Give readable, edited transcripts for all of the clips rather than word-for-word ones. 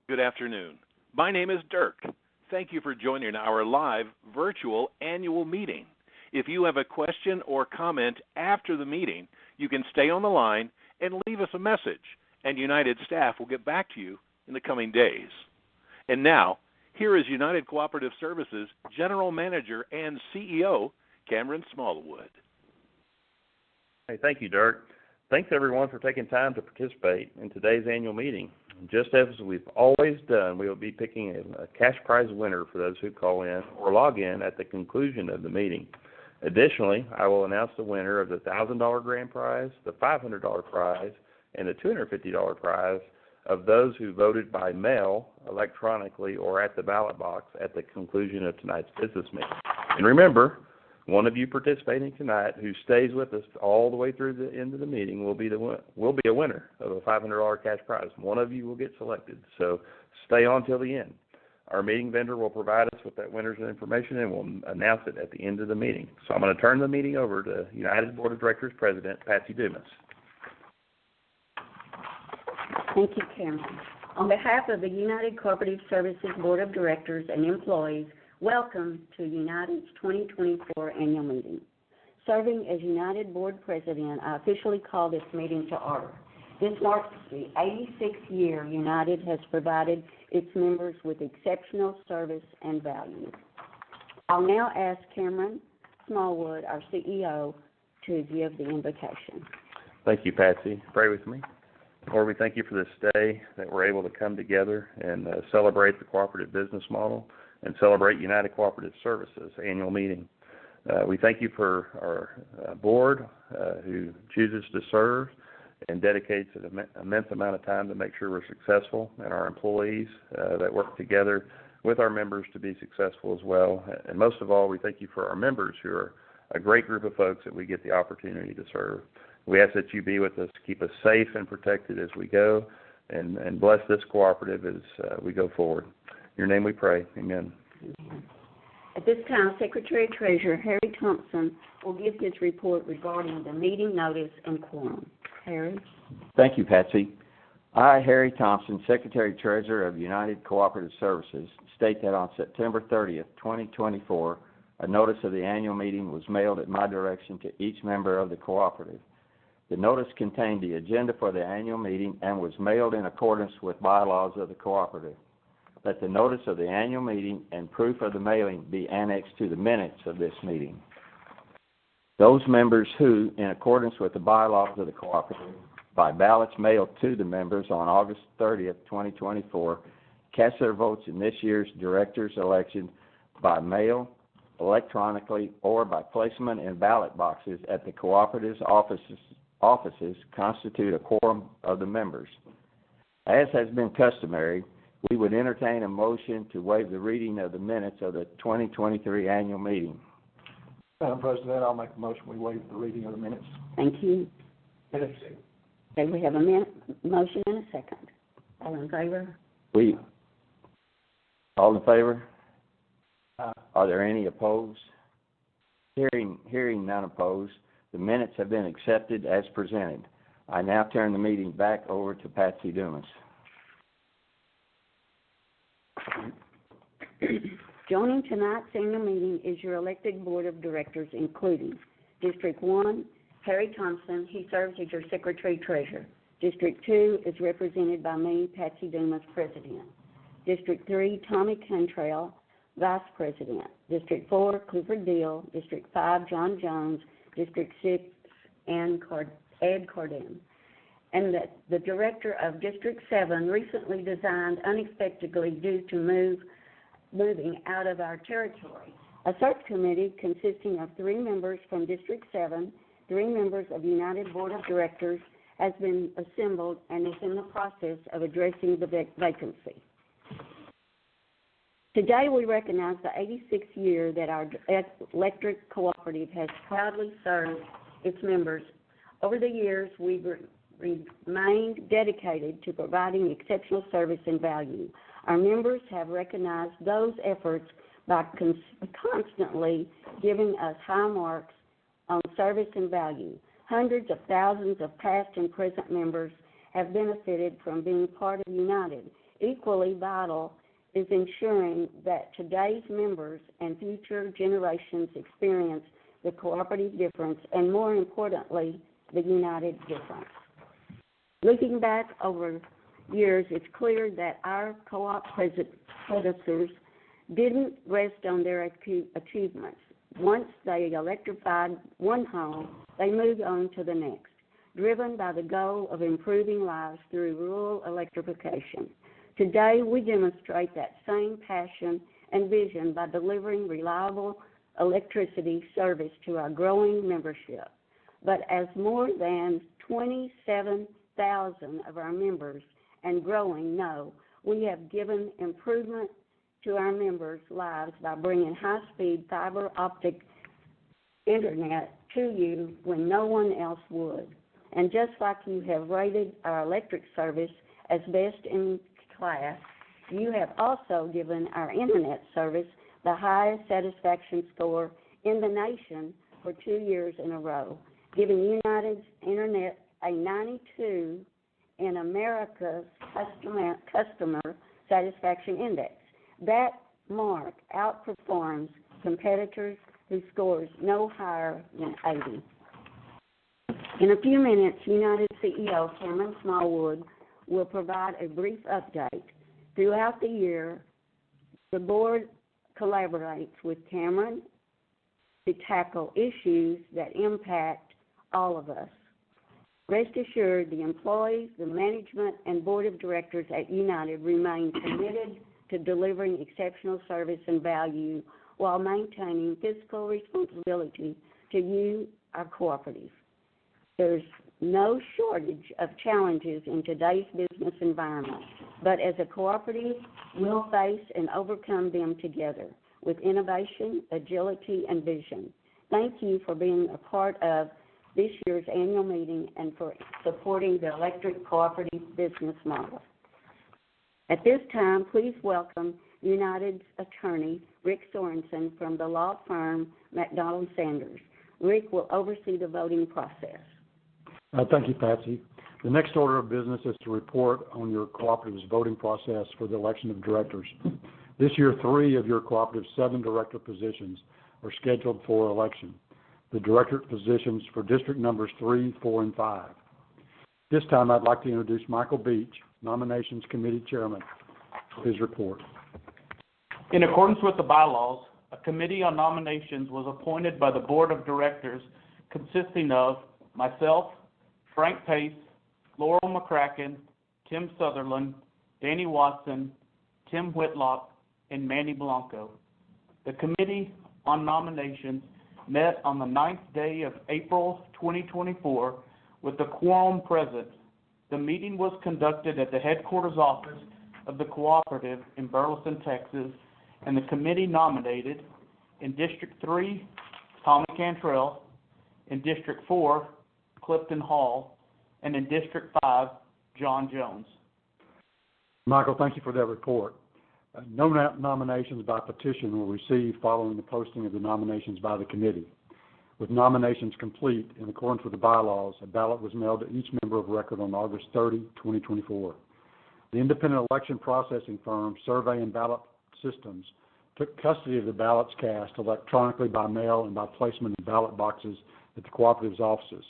Good afternoon. My name is Dirk. Thank you for joining our live virtual annual meeting. If you have a question or comment after the meeting, you can stay on the line and leave us a message, and United staff will get back to you in the coming days. And now, here is United Cooperative Services General Manager and CEO, Cameron Smallwood. Hey, thank you, Dirk. Thanks, everyone, for taking time to participate in today's annual meeting. Just as we've always done, we will be picking a cash prize winner for those who call in or log in at the conclusion of the meeting. Additionally, I will announce the winner of the $1,000 grand prize, the $500 prize, and the $250 prize of those who voted by mail, electronically, or at the ballot box at the conclusion of tonight's business meeting. And remember, one of you participating tonight who stays with us all the way through the end of the meeting will be a winner of a $500 cash prize. One of you will get selected, so stay on till the end. Our meeting vendor will provide us with that winner's information, and we'll announce it at the end of the meeting. So I'm going to turn the meeting over to United Board of Directors President Patsy Dumas. Thank you, Cameron. On behalf of the United Cooperative Services Board of Directors and employees, welcome to United's 2024 annual meeting. Serving as United Board President, I officially call this meeting to order. This marks the 86th year United has provided its members with exceptional service and value. I'll now ask Cameron Smallwood, our CEO, to give the invocation. Thank you, Patsy. Pray with me. Lord, we thank you for this day that we're able to come together and celebrate the cooperative business model and celebrate United Cooperative Services annual meeting. We thank you for our board who chooses to serve and dedicates an immense amount of time to make sure we're successful, and our employees that work together with our members to be successful as well. And most of all, we thank you for our members who are a great group of folks that we get the opportunity to serve. We ask that you be with us, keep us safe and protected as we go, and bless this cooperative as we go forward. In your name we pray. Amen. Amen. At this time, Secretary-Treasurer Harry Thompson will give his report regarding the meeting notice and quorum. Harry? Thank you, Patsy. I, Harry Thompson, Secretary-Treasurer of United Cooperative Services, state that on September 30th, 2024, a notice of the annual meeting was mailed at my direction to each member of the cooperative. The notice contained the agenda for the annual meeting and was mailed in accordance with bylaws of the cooperative. That the notice of the annual meeting and proof of the mailing be annexed to the minutes of this meeting. Those members who, in accordance with the bylaws of the cooperative, by ballots mailed to the members on August 30th, 2024, cast their votes in this year's director's election by mail, electronically, or by placement in ballot boxes at the cooperative's offices constitute a quorum of the members. As has been customary, we would entertain a motion to waive the reading of the minutes of the 2023 annual meeting. Madam President, I'll make a motion we waive the reading of the minutes. Thank you. Minutes. Okay, we have a motion and a second. All in favor? All in favor? Are there any opposed? Hearing none opposed, the minutes have been accepted as presented. I now turn the meeting back over to Patsy Dumas. Joining tonight's annual meeting is your elected board of directors, including District 1, Harry Thompson. He serves as your Secretary-Treasurer. District 2 is represented by me, Patsy Dumas, President. District 3, Tommy Cantrell, Vice President. District 4, Clifford Deal. District 5, John Jones. District 6, Ed Carden. And the Director of District 7 recently resigned unexpectedly due to moving out of our territory. A search committee consisting of 3 members from District 7, 3 members of the United Board of Directors, has been assembled and is in the process of addressing the vacancy. Today we recognize the 86th year that our electric cooperative has proudly served its members. Over the years, we've remained dedicated to providing exceptional service and value. Our members have recognized those efforts by constantly giving us high marks on service and value. Hundreds of thousands of past and present members have benefited from being part of United. Equally vital is ensuring that today's members and future generations experience the cooperative difference and, more importantly, the united difference. Looking back over years, it's clear that our co-op predecessors didn't rest on their achievements. Once they electrified one home, they moved on to the next, driven by the goal of improving lives through rural electrification. Today, we demonstrate that same passion and vision by delivering reliable electricity service to our growing membership. But as more than 27,000 of our members and growing know, we have given improvement to our members' lives by bringing high-speed fiber optic internet to you when no one else would. And just like you have rated our electric service as best in class, you have also given our internet service the highest satisfaction score in the nation for 2 years in a row, giving United's internet a 92 in America's customer satisfaction index. That mark outperforms competitors who scores no higher than 80. In a few minutes, United CEO Cameron Smallwood will provide a brief update. Throughout the year, the board collaborates with Cameron to tackle issues that impact all of us. Rest assured, the employees, the management, and board of directors at United remain committed to delivering exceptional service and value while maintaining fiscal responsibility to you, our cooperative. There's no shortage of challenges in today's business environment, but as a cooperative, we'll face and overcome them together with innovation, agility, and vision. Thank you for being a part of this year's annual meeting and for supporting the electric cooperative business model. At this time, please welcome United's attorney, Rick Sorensen, from the law firm McDonald Sanders. Rick will oversee the voting process. Thank you, Patsy. The next order of business is to report on your cooperative's voting process for the election of directors. This year, 3 of your cooperative's 7 director positions are scheduled for election. The director positions for district numbers 3, 4, and 5. This time, I'd like to introduce Michael Beach, Nominations Committee Chairman, for his report. In accordance with the bylaws, a committee on nominations was appointed by the board of directors consisting of myself, Frank Pace, Laurel McCracken, Tim Sutherland, Danny Watson, Tim Whitlock, and Manny Blanco. The Committee on Nominations met on the 9th day of April 2024 with the quorum present. The meeting was conducted at the headquarters office of the cooperative in Burleson, Texas, and the committee nominated in District 3, Tommy Cantrell, in District 4, Clifton Hall, and in District 5, John Jones. Michael, thank you for that report. No nominations by petition were received following the posting of the nominations by the committee. With nominations complete, in accordance with the bylaws, a ballot was mailed to each member of record on August 30, 2024. The independent election processing firm, Survey and Ballot Systems, took custody of the ballots cast electronically by mail and by placement in ballot boxes at the cooperative's offices.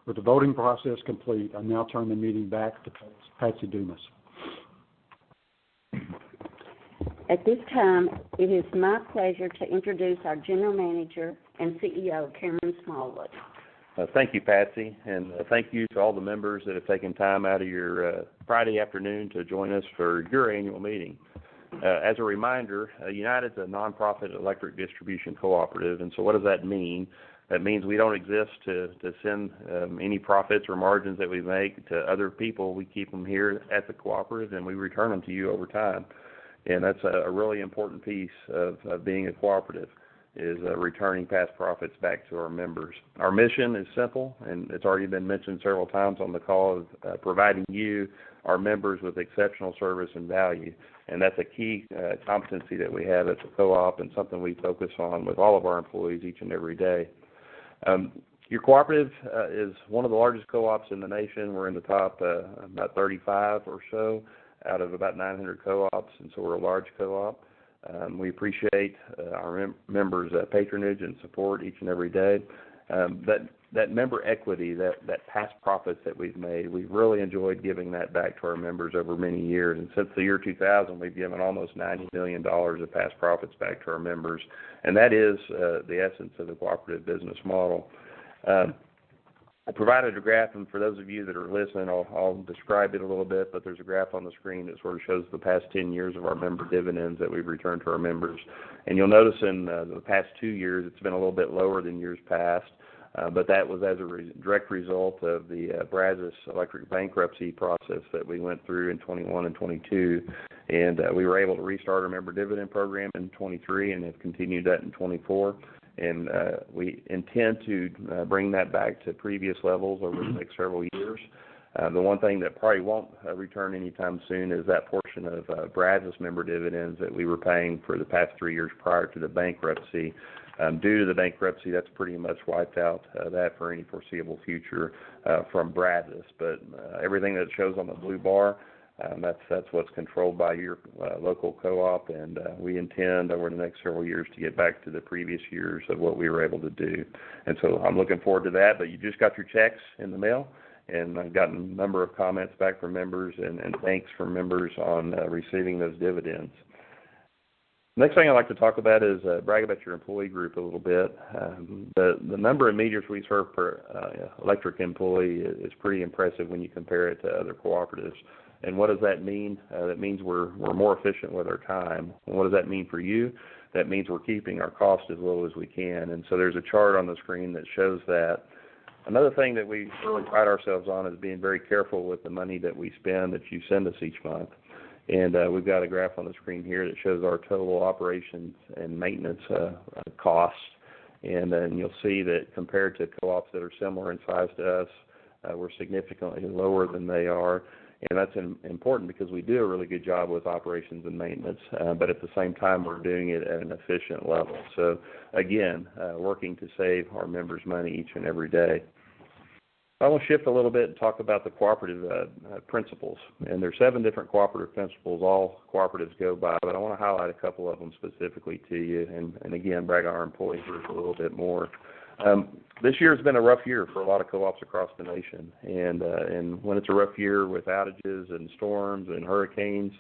With the voting process complete, I now turn the meeting back to Patsy Dumas. At this time, it is my pleasure to introduce our General Manager and CEO, Cameron Smallwood. Thank you, Patsy, and thank you to all the members that have taken time out of your Friday afternoon to join us for your annual meeting. As a reminder, United's a nonprofit electric distribution cooperative, and so what does that mean? That means we don't exist to send any profits or margins that we make to other people. We keep them here at the cooperative, and we return them to you over time. And that's a really important piece of being a cooperative, is returning past profits back to our members. Our mission is simple, and it's already been mentioned several times on the call, of providing you, our members, with exceptional service and value. And that's a key competency that we have at the co-op, and something we focus on with all of our employees each and every day. Your cooperative is one of the largest co-ops in the nation. We're in the top about 35 or so. out of about 900 co-ops, and so we're a large co-op. We appreciate our members' patronage and support each and every day. That member equity, that past profits that we've made, we've really enjoyed giving that back to our members over many years. And since the year 2000, we've given almost $90 million of past profits back to our members. And that is the essence of the cooperative business model. I provided a graph, and for those of you that are listening, I'll describe it a little bit, but there's a graph on the screen that sort of shows the past 10 years of our member dividends that we've returned to our members. And you'll notice in the past 2 years, it's been a little bit lower than years past. But that was as a direct result of the Brazos Electric bankruptcy process that we went through in 21 and 22. And we were able to restart our member dividend program in 23 and have continued that in 24. And we intend to bring that back to previous levels over the next several years. The one thing that probably won't return anytime soon is that portion of Brazos member dividends that we were paying for the past 3 years prior to the bankruptcy. Due to the bankruptcy, that's pretty much wiped out that for any foreseeable future from Brazos. But everything that shows on the blue bar, that's what's controlled by your local co-op, and we intend over the next several years to get back to the previous years of what we were able to do. And so I'm looking forward to that. But you just got your checks in the mail, and I've gotten a number of comments back from members and thanks from members on receiving those dividends. Next thing I'd like to talk about is brag about your employee group a little bit. The number of meters we serve per electric employee is pretty impressive when you compare it to other cooperatives. And what does that mean? That means we're more efficient with our time. And what does that mean for you? That means we're keeping our cost as low as we can. And so there's a chart on the screen that shows that. Another thing that we really pride ourselves on is being very careful with the money that we spend, that you send us each month. And we've got a graph on the screen here that shows our total operations and maintenance costs. And then you'll see that compared to co-ops that are similar in size to us, we're significantly lower than they are. And that's important because we do a really good job with operations and maintenance, but at the same time we're doing it at an efficient level. So again, working to save our members money each and every day. I want to shift a little bit and talk about the cooperative principles. And there's 7 different cooperative principles all cooperatives go by, but I want to highlight a couple of them specifically to you and again, brag on our employee group a little bit more. This year has been a rough year for a lot of co-ops across the nation. And when it's a rough year with outages and storms and hurricanes,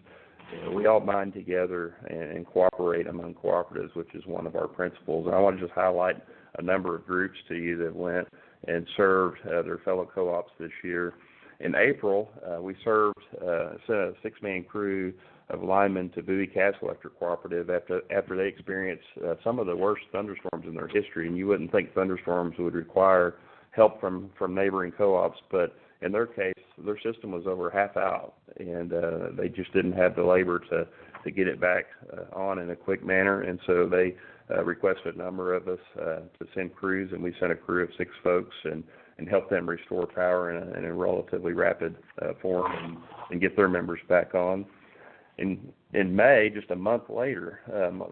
we all bind together and cooperate among cooperatives, which is one of our principles. And I want to just highlight a number of groups to you that went and served their fellow co-ops this year. In April, we sent a 6-man crew of linemen to Bowie Castle Electric Cooperative after they experienced some of the worst thunderstorms in their history. And you wouldn't think thunderstorms would require help from neighboring co-ops, but in their case, their system was over half out, and they just didn't have the labor to get it back on in a quick manner. And so they requested a number of us to send crews, and we sent a crew of 6 folks and helped them restore power in a relatively rapid form and get their members back on. In May, just a month later,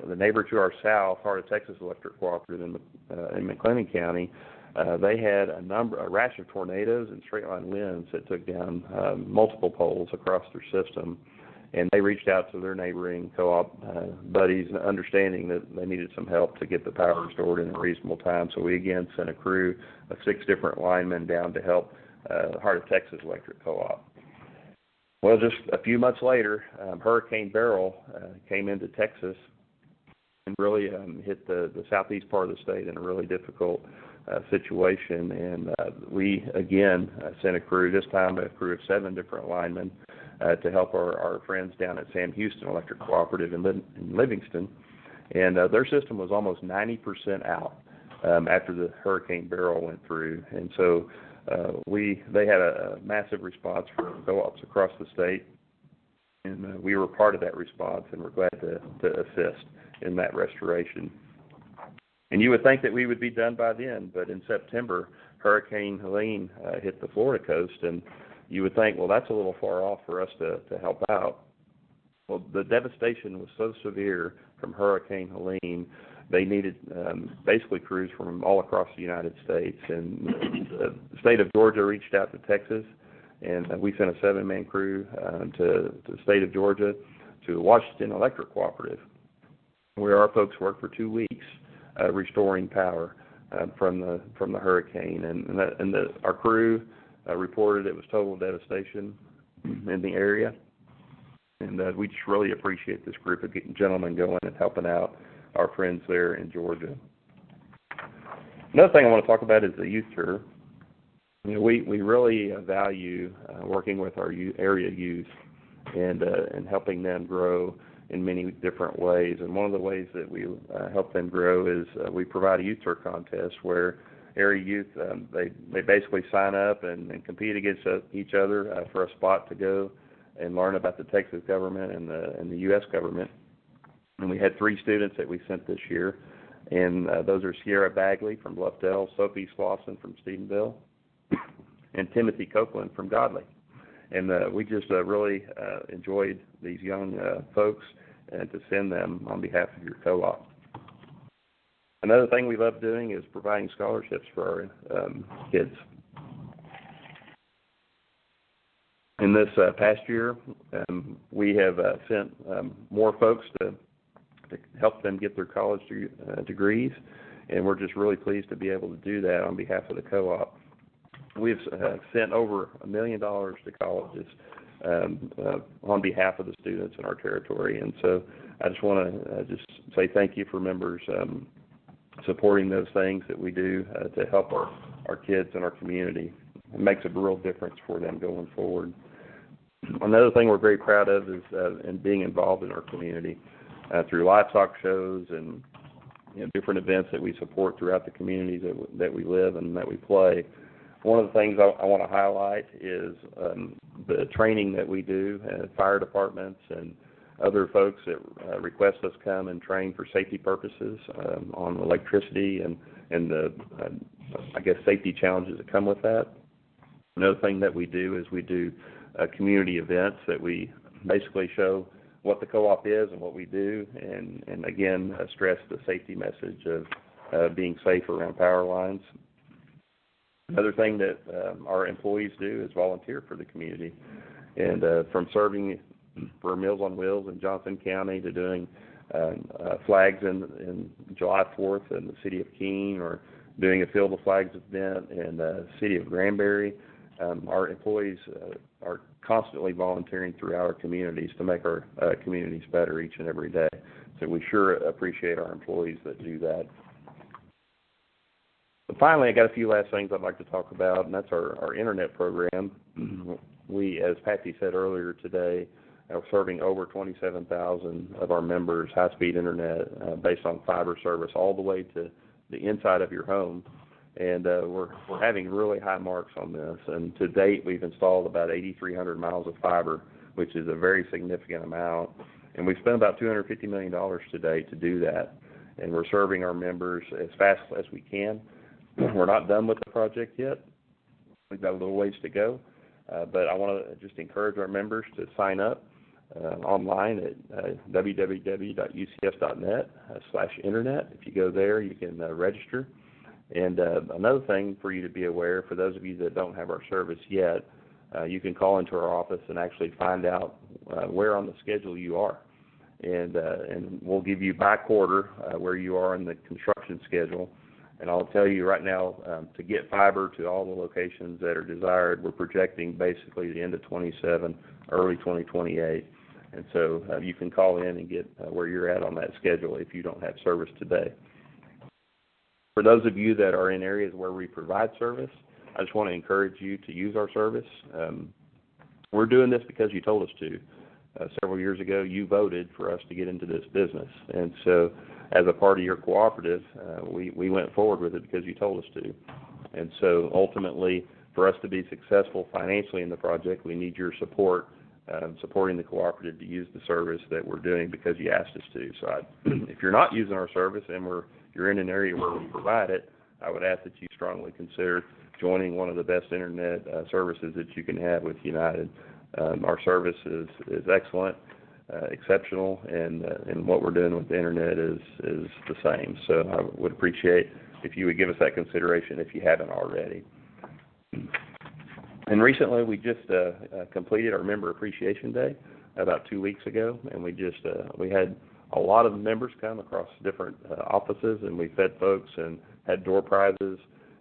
the neighbor to our south, Heart of Texas Electric Cooperative in McLennan County, they had a rash of tornadoes and straight-line winds that took down multiple poles across their system. And they reached out to their neighboring co-op buddies, understanding that they needed some help to get the power restored in a reasonable time. So we again sent a crew of 6 different linemen down to help Heart of Texas Electric Co-op. Well, just a few months later, Hurricane Beryl came into Texas and really hit the southeast part of the state in a really difficult situation. And we again sent a crew, this time a crew of 7 different linemen, to help our friends down at Sam Houston Electric Cooperative in Livingston. And their system was almost 90% out after the Hurricane Beryl went through. And so they had a massive response from co-ops across the state. And we were part of that response, and we're glad to assist in that restoration. And you would think that we would be done by then, but in September, Hurricane Helene hit the Florida coast, and you would think, well, that's a little far off for us to help out. Well, the devastation was so severe from Hurricane Helene, they needed basically crews from all across the United States. And the state of Georgia reached out to Texas, And we sent a 7-man crew to the state of Georgia, to Washington Electric Cooperative, where our folks worked for 2 weeks restoring power from the hurricane. And our crew reported it was total devastation in the area. And we just really appreciate this group of gentlemen going and helping out our friends there in Georgia. Another thing I want to talk about is the youth tour. You know, we really value working with our area youth and helping them grow in many different ways. And one of the ways that we help them grow is we provide a youth tour contest where area youth, they basically sign up and compete against each other for a spot to go and learn about the Texas government and the U.S. government. And we had 3 students that we sent this year, and those are Sierra Bagley from Bluffdale, Sophie Slauson from Stephenville, and Timothy Copeland from Godley. And we just really enjoyed these young folks and to send them on behalf of your co-op. Another thing we love doing is providing scholarships for our kids. In this past year, we have sent more folks to help them get their college degrees, and we're just really pleased to be able to do that on behalf of the co-op. We've sent over $1 million to colleges on behalf of the students in our territory, and so I just want to just say thank you for members supporting those things that we do to help our kids and our community. It makes a real difference for them going forward. Another thing we're very proud of is in being involved in our community through livestock shows and different events that we support throughout the communities that we live and that we play. One of the things I want to highlight is the training that we do at fire departments and other folks that request us come and train for safety purposes on electricity and the, I guess, safety challenges that come with that. Another thing that we do is we do community events that we basically show what the co-op is and what we do, and again, stress the safety message of being safe around power lines. Another thing that our employees do is volunteer for the community, and from serving for Meals on Wheels in Johnson County to doing flags in July 4th in the city of Keene, or doing a Field of Flags event in the city of Granbury. Our employees are constantly volunteering throughout our communities to make our communities better each and every day. So we sure appreciate our employees that do that. But finally, I got a few last things I'd like to talk about, and that's our internet program. We, as Patsy said earlier today, are serving over 27,000 of our members high-speed internet based on fiber service all the way to the inside of your home. And we're having really high marks on this. And to date, we've installed about 8,300 miles of fiber, which is a very significant amount. And we've spent about $250 million to date to do that. And we're serving our members as fast as we can. We're not done with the project yet. We've got a little ways to go. But I want to just encourage our members to sign up online at www.ucs.net/internet. If you go there, you can register. And another thing for you to be aware, for those of you that don't have our service yet, you can call into our office and actually find out where on the schedule you are. And we'll give you by quarter where you are in the construction schedule. And I'll tell you right now, to get fiber to all the locations that are desired, we're projecting basically the end of 27, early 2028. And so you can call in and get where you're at on that schedule if you don't have service today. For those of you that are in areas where we provide service, I just want to encourage you to use our service. We're doing this because you told us to. Several years ago, you voted for us to get into this business. And so as a part of your cooperative, we went forward with it because you told us to. And so ultimately, for us to be successful financially in the project, we need your support, supporting the cooperative to use the service that we're doing because you asked us to. So if you're not using our service and you're in an area where we provide it, I would ask that you strongly consider joining one of the best internet services that you can have with United. Our service is excellent, exceptional, and what we're doing with the internet is the same. So I would appreciate if you would give us that consideration if you haven't already. And recently, we just completed our Member Appreciation Day about 2 weeks ago, and we had a lot of members come across different offices, and we fed folks and had door prizes.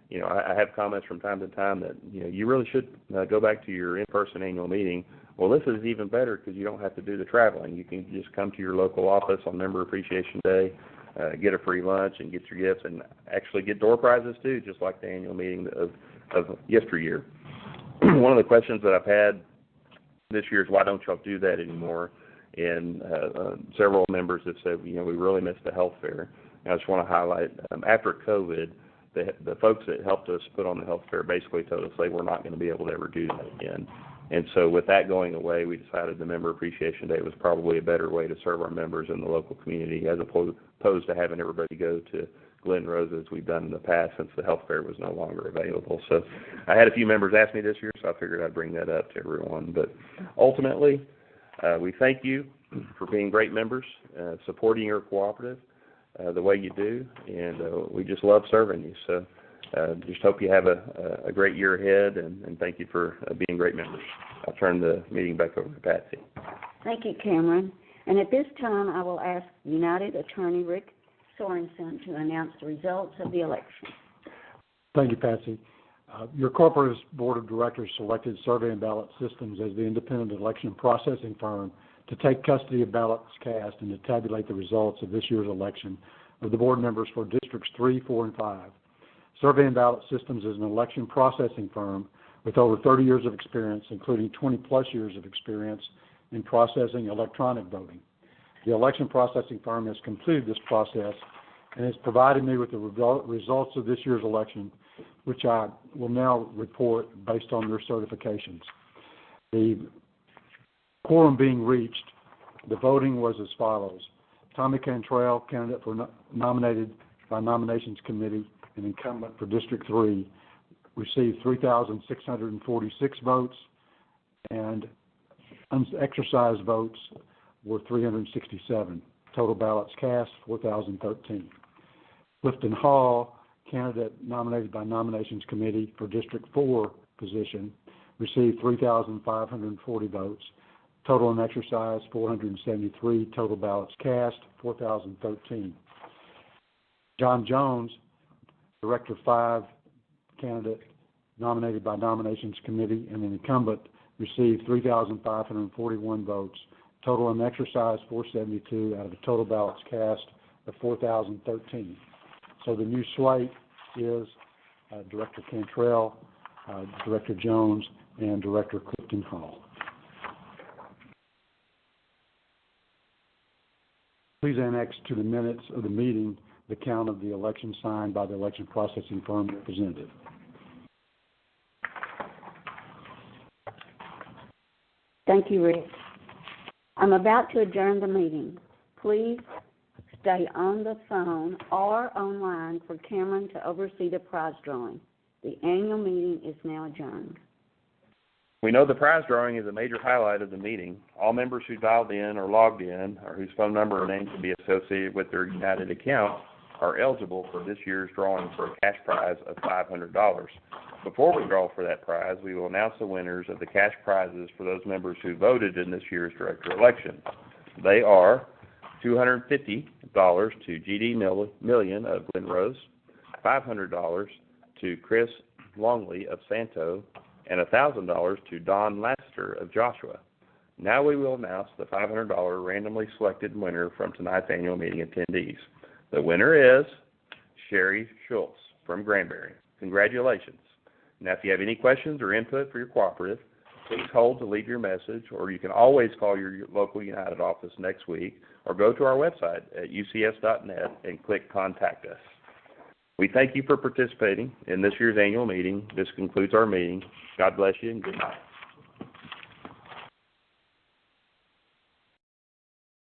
You know, I have comments from time to time that, you know, you really should go back to your in-person annual meeting. Well, this is even better because you don't have to do the traveling. You can just come to your local office on Member Appreciation Day, get a free lunch and get your gifts, and actually get door prizes too, just like the annual meeting of yesteryear. One of the questions that I've had this year is, why don't y'all do that anymore? And several members have said, you know, we really missed the health fair. And I just want to highlight, after COVID, the folks that helped us put on the health fair basically told us they were not going to be able to ever do that again. And so with that going away, we decided the Member Appreciation Day was probably a better way to serve our members in the local community, as opposed to having everybody go to Glen Rose as we've done in the past, since the health fair was no longer available. So I had a few members ask me this year, so I figured I'd bring that up to everyone. But ultimately, we thank you for being great members, supporting your cooperative the way you do, and we just love serving you. So just hope you have a great year ahead, and thank you for being great members. I'll turn the meeting back over to Patsy. Thank you, Cameron. And at this time, I will ask United Attorney Rick Sorensen to announce the results of the election. Thank you, Patsy. Your corporate's board of directors selected Survey and Ballot Systems as the independent election processing firm to take custody of ballots cast and to tabulate the results of this year's election of the board members for Districts 3, 4, and 5. Survey and Ballot Systems is an election processing firm with over 30 years of experience, including 20-plus years of experience in processing electronic voting. The election processing firm has completed this process and has provided me with the results of this year's election, which I will now report based on their certifications. The quorum being reached, the voting was as follows. Tommy Cantrell, candidate for nominated by Nominations Committee and incumbent for District 3, received 3,646 votes, and unexercised votes were 367. Total ballots cast, 4,013. Clifton Hall, candidate nominated by Nominations Committee for District 4 position, received 3,540 votes. Total unexercised, 473. Total ballots cast, 4,013. John Jones, Director 5 candidate nominated by Nominations Committee and an incumbent, received 3,541 votes. Total unexercised, 472 out of the total ballots cast of 4,013. So the new slate is Director Cantrell, Director Jones, and Director Clifton Hall. Please annex to the minutes of the meeting the count of the election signed by the election processing firm representative. Thank you, Rick. I'm about to adjourn the meeting. Please stay on the phone or online for Cameron to oversee the prize drawing. The annual meeting is now adjourned. We know the prize drawing is a major highlight of the meeting. All members who dialed in or logged in, or whose phone number or name can be associated with their United account, are eligible for this year's drawing for a cash prize of $500. Before we draw for that prize, we will announce the winners of the cash prizes for those members who voted in this year's director election. They are $250 to G.D. Million of Glen Rose, $500 to Chris Longley of Santo, and $1,000 to Don Laster of Joshua. Now we will announce the $500 randomly selected winner from tonight's annual meeting attendees. The winner is Sherry Schultz from Granbury. Congratulations. Now, if you have any questions or input for your cooperative, please hold to leave your message, or you can always call your local United office next week, or go to our website at ucs.net and click Contact Us. We thank you for participating in this year's annual meeting. This concludes our meeting. God bless you and good night.